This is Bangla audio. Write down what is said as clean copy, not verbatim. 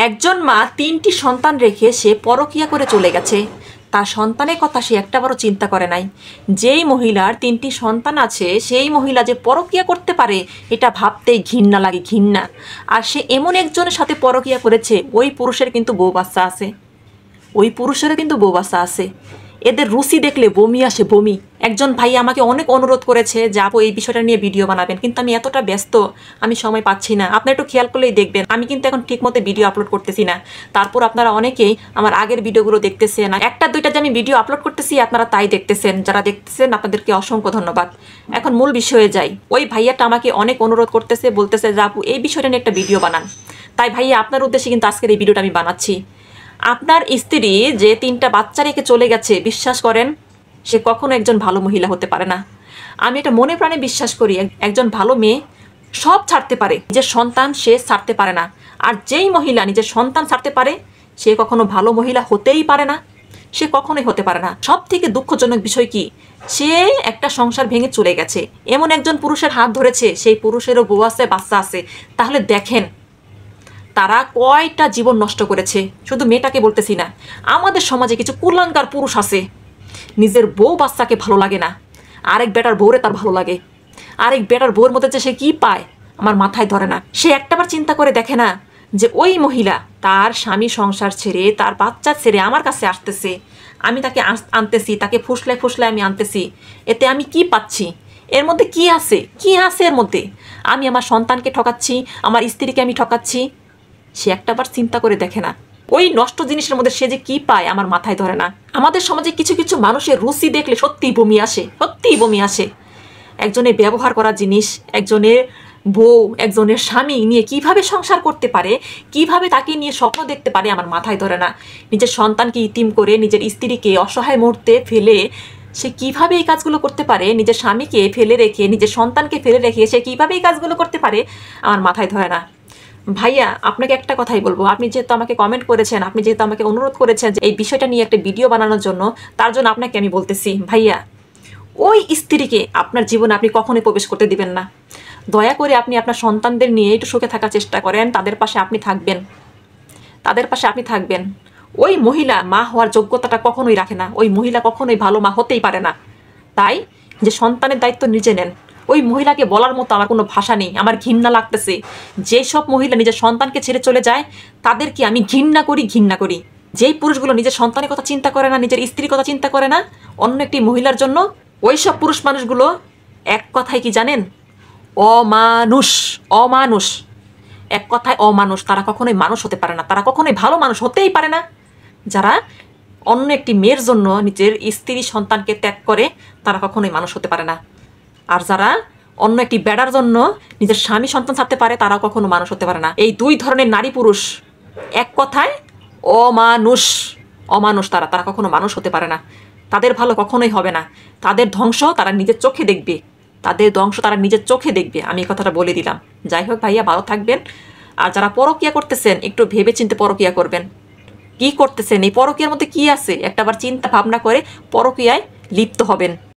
একজন মা ৩টি সন্তান রেখে সে পরকীয়া করে চলে গেছে। তার সন্তানের কথা সে একটাবারও চিন্তা করে নাই। যেই মহিলার ৩টি সন্তান আছে সেই মহিলা যে পরকীয়া করতে পারে এটা ভাবতেই ঘৃণা লাগে, ঘৃণা। আর সে এমন একজনের সাথে পরকীয়া করেছে, ওই পুরুষের কিন্তু বউ বাচ্চা আছে, ওই পুরুষেরও কিন্তু বউ বাচ্চা আছে। এদের রুচি দেখলে বমি আসে, বমি। একজন ভাই আমাকে অনেক অনুরোধ করেছে যে আপু এই বিষয়টা নিয়ে ভিডিও বানাবেন, কিন্তু আমি এতটা ব্যস্ত, আমি সময় পাচ্ছি না। আপনারা একটু খেয়াল করলেই দেখবেন আমি কিন্তু এখন ঠিক মতো ভিডিও আপলোড করতেছি না। তারপর আপনারা অনেকেই আমার আগের ভিডিওগুলো দেখতেছেন, একটা দুইটা যে আমি ভিডিও আপলোড করতেছি আপনারা তাই দেখতেছেন। যারা দেখতেছেন আপনাদেরকে অসংখ্য ধন্যবাদ। এখন মূল বিষয়ে যাই। ওই ভাইয়াটা আমাকে অনেক অনুরোধ করতেছে, বলতেছে যে আপু এই বিষয়টা নিয়ে একটা ভিডিও বানান। তাই ভাইয়া আপনার উদ্দেশ্যে কিন্তু আজকের এই ভিডিওটা আমি বানাচ্ছি। আপনার স্ত্রী যে 3টা বাচ্চা রেখে চলে গেছে, বিশ্বাস করেন সে কখনো একজন ভালো মহিলা হতে পারে না। আমি এটা মনে প্রাণে বিশ্বাস করি। একজন ভালো মেয়ে সব ছাড়তে পারে, নিজের সন্তান সে ছাড়তে পারে না। আর যেই মহিলা নিজের সন্তান ছাড়তে পারে সে কখনো ভালো মহিলা হতেই পারে না, সে কখনোই হতে পারে না। সব থেকে দুঃখজনক বিষয় কি, সে একটা সংসার ভেঙে চলে গেছে, এমন একজন পুরুষের হাত ধরেছে, সেই পুরুষেরও বউ আছে, বাচ্চা আছে। তাহলে দেখেন তারা কয়টা জীবন নষ্ট করেছে। শুধু মেয়েটাকে বলতেছি না, আমাদের সমাজে কিছু কুলাঙ্গার পুরুষ আছে, নিজের বউ বাচ্চাকে ভালো লাগে না, আরেক বেটার বউরে তার ভালো লাগে। আরেক বেটার বউর মধ্যে যে সে কী পায় আমার মাথায় ধরে না। সে একটাবার চিন্তা করে দেখে না যে ওই মহিলা তার স্বামী সংসার ছেড়ে, তার বাচ্চা ছেড়ে আমার কাছে আসতেছে, আমি তাকে আনতেছি, তাকে ফুসলায় ফুসলায় আমি আনতেছি, এতে আমি কি পাচ্ছি? এর মধ্যে কি আছে, কি আছে এর মধ্যে? আমি আমার সন্তানকে ঠকাচ্ছি, আমার স্ত্রীকে আমি ঠকাচ্ছি। সে একটাবার চিন্তা করে দেখে না ওই নষ্ট জিনিসের মধ্যে সে যে কি পায় আমার মাথায় ধরে না। আমাদের সমাজে কিছু কিছু মানুষের রুচি দেখলে সত্যিই বমি আসে, সত্যিই বমি আসে। একজনের ব্যবহার করা জিনিস, একজনের বউ, একজনের স্বামী নিয়ে কিভাবে সংসার করতে পারে, কিভাবে তাকে নিয়ে স্বপ্ন দেখতে পারে আমার মাথায় ধরে না। নিজের সন্তানকে ইতিম করে, নিজের স্ত্রীকে অসহায় মুহূর্তে ফেলে সে কিভাবে এই কাজগুলো করতে পারে, নিজের স্বামীকে ফেলে রেখে, নিজের সন্তানকে ফেলে রেখে সে কিভাবে এই কাজগুলো করতে পারে আমার মাথায় ধরে না। ভাইয়া আপনাকে একটা কথাই বলবো, আপনি যেহেতু আমাকে কমেন্ট করেছেন, আপনি যেহেতু আমাকে অনুরোধ করেছেন যে এই বিষয়টা নিয়ে একটা ভিডিও বানানোর জন্য, তার জন্য আপনাকে আমি বলতেছি ভাইয়া, ওই স্ত্রীকে আপনার জীবনে আপনি কখনোই প্রবেশ করতে দিবেন না। দয়া করে আপনি আপনার সন্তানদের নিয়ে একটু সুখে থাকার চেষ্টা করেন, তাদের পাশে আপনি থাকবেন, তাদের পাশে আপনি থাকবেন। ওই মহিলা মা হওয়ার যোগ্যতাটা কখনোই রাখে না, ওই মহিলা কখনোই ভালো মা হতেই পারে না। তাই যে সন্তানের দায়িত্ব নিজে নেন। ওই মহিলাকে বলার মতো আমার কোনো ভাষা নেই, আমার ঘৃণা লাগতেছে। যেসব মহিলা নিজের সন্তানকে ছেড়ে চলে যায় তাদেরকে আমি ঘৃণা করি, ঘৃণা করি। যেই পুরুষগুলো নিজের সন্তানের কথা চিন্তা করে না, নিজের স্ত্রীর কথা চিন্তা করে না অন্য একটি মহিলার জন্য, ওই সব পুরুষ মানুষগুলো এক কথায় কি জানেন, অমানুষ, অমানুষ। এক কথায় অমানুষ। তারা কখনোই মানুষ হতে পারে না, তারা কখনোই ভালো মানুষ হতেই পারে না। যারা অন্য একটি মেয়ের জন্য নিজের স্ত্রী সন্তানকে ত্যাগ করে তারা কখনোই মানুষ হতে পারে না। আর যারা অন্য একটি বেড়ার জন্য নিজের স্বামী সন্তান ছাড়তে পারে তারা কখনো মানুষ হতে পারে না। এই দুই ধরনের নারী পুরুষ এক কথায় অমানুষ, অমানুষ। তারা তারা কখনো মানুষ হতে পারে না। তাদের ভালো কখনোই হবে না। তাদের ধ্বংস তারা নিজের চোখে দেখবে, তাদের ধ্বংস তারা নিজের চোখে দেখবে। আমি এই কথাটা বলে দিলাম। যাই হোক ভাইয়া, ভালো থাকবেন। আর যারা পরকীয়া করতেছেন একটু ভেবে চিন্তে পরকীয়া করবেন। কি করতেছেন, এই পরকীয়ার মধ্যে কি আছে একটাবার চিন্তা ভাবনা করে পরকীয়ায় লিপ্ত হবেন।